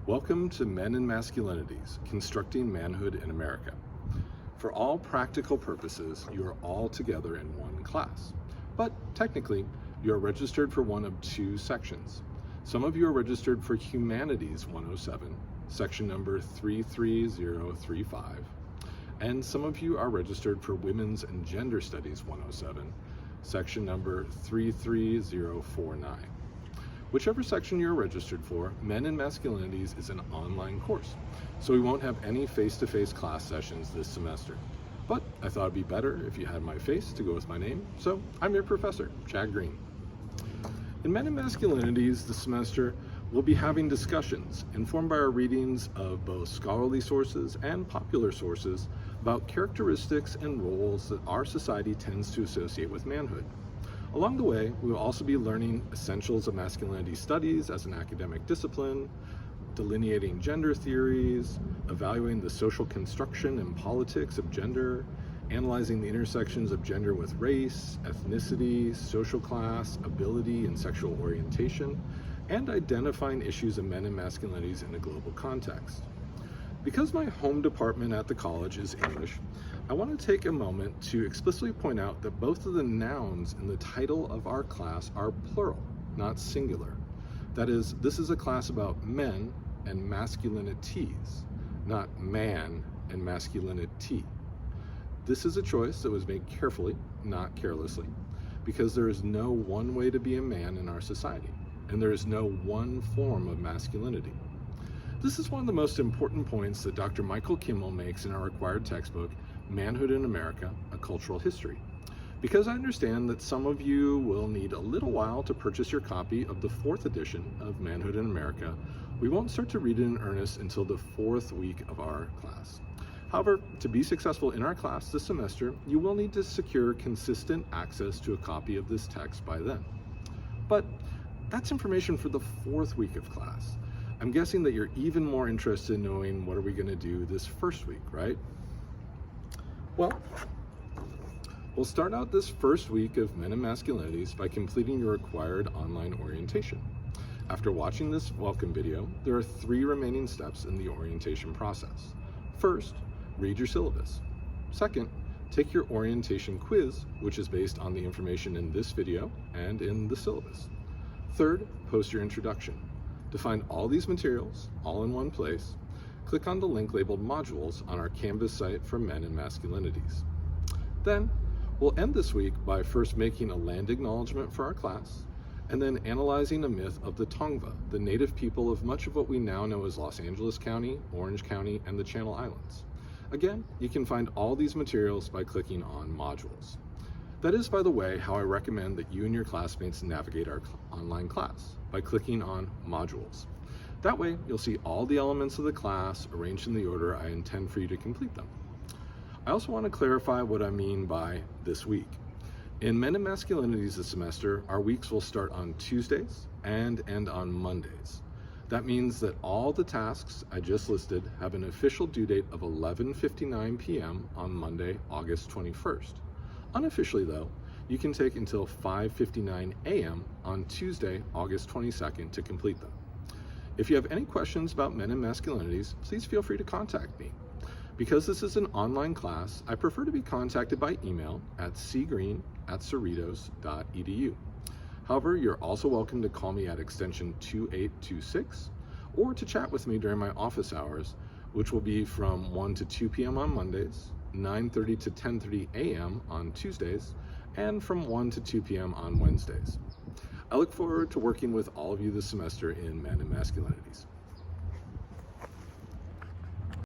Welcome to Men and Masculinities, Constructing Manhood in America. For all practical purposes, you are all together in one class. But technically, you are registered for one of two sections. Some of you are registered for Humanities 107, section number 33035, and some of you are registered for Women's and Gender Studies 107, section number 33049. Whichever section you're registered for, Men and Masculinities is an online course, so we won't have any face-to-face class sessions this semester. But I thought it'd be better if you had my face to go with my name, so I'm your professor, Chad Green. In Men and Masculinities this semester, we'll be having discussions informed by our readings of both scholarly sources and popular sources about characteristics and roles that our society tends to associate with manhood. Along the way, we will also be learning essentials of masculinity studies as an academic discipline, delineating gender theories, evaluating the social construction and politics of gender, analyzing the intersections of gender with race, ethnicity, social class, ability, and sexual orientation, and identifying issues of men and masculinities in a global context. Because my home department at the college is English, I want to take a moment to explicitly point out that both of the nouns in the title of our class are plural, not singular. That is, this is a class about men and masculinities, not man and masculinity. This is a choice that was made carefully, not carelessly, because there is no one way to be a man in our society, and there is no one form of masculinity. This is one of the most important points that Dr. Michael Kimmel makes in our required textbook, Manhood in America, A Cultural History. Because I understand that some of you will need a little while to purchase your copy of the 4th edition of Manhood in America, we won't start to read it in earnest until the 4th week of our class. However, to be successful in our class this semester, you will need to secure consistent access to a copy of this text by then. But that's information for the 4th week of class. I'm guessing that you're even more interested in knowing what are we going to do this first week, right? Well, we'll start out this first week of Men and Masculinities by completing your required online orientation. After watching this welcome video, there are 3 remaining steps in the orientation process. First, read your syllabus. Second, take your orientation quiz, which is based on the information in this video and in the syllabus. Third, post your introduction. To find all these materials, all in one place, click on the link labeled Modules on our Canvas site for Men and Masculinities. Then, we'll end this week by first making a land acknowledgement for our class, and then analyzing a myth of the Tongva, the native people of much of what we now know as Los Angeles County, Orange County, and the Channel Islands. Again, you can find all these materials by clicking on Modules. That is, by the way, how I recommend that you and your classmates navigate our online class, by clicking on Modules. That way, you'll see all the elements of the class arranged in the order I intend for you to complete them. I also want to clarify what I mean by this week. In Men and Masculinities this semester, our weeks will start on Tuesdays and end on Mondays. That means that all the tasks I just listed have an official due date of 11:59 p.m. on Monday, August 21st. Unofficially though, you can take until 5:59 a.m. on Tuesday, August 22nd to complete them. If you have any questions about Men and Masculinities, please feel free to contact me. Because this is an online class, I prefer to be contacted by email at cgreen@cerritos.edu. However, you're also welcome to call me at extension 2826 or to chat with me during my office hours, which will be from 1 to 2 p.m. on Mondays, 9:30 to 10:30 a.m. on Tuesdays, and from 1 to 2 p.m. on Wednesdays. I look forward to working with all of you this semester in Men and Masculinities.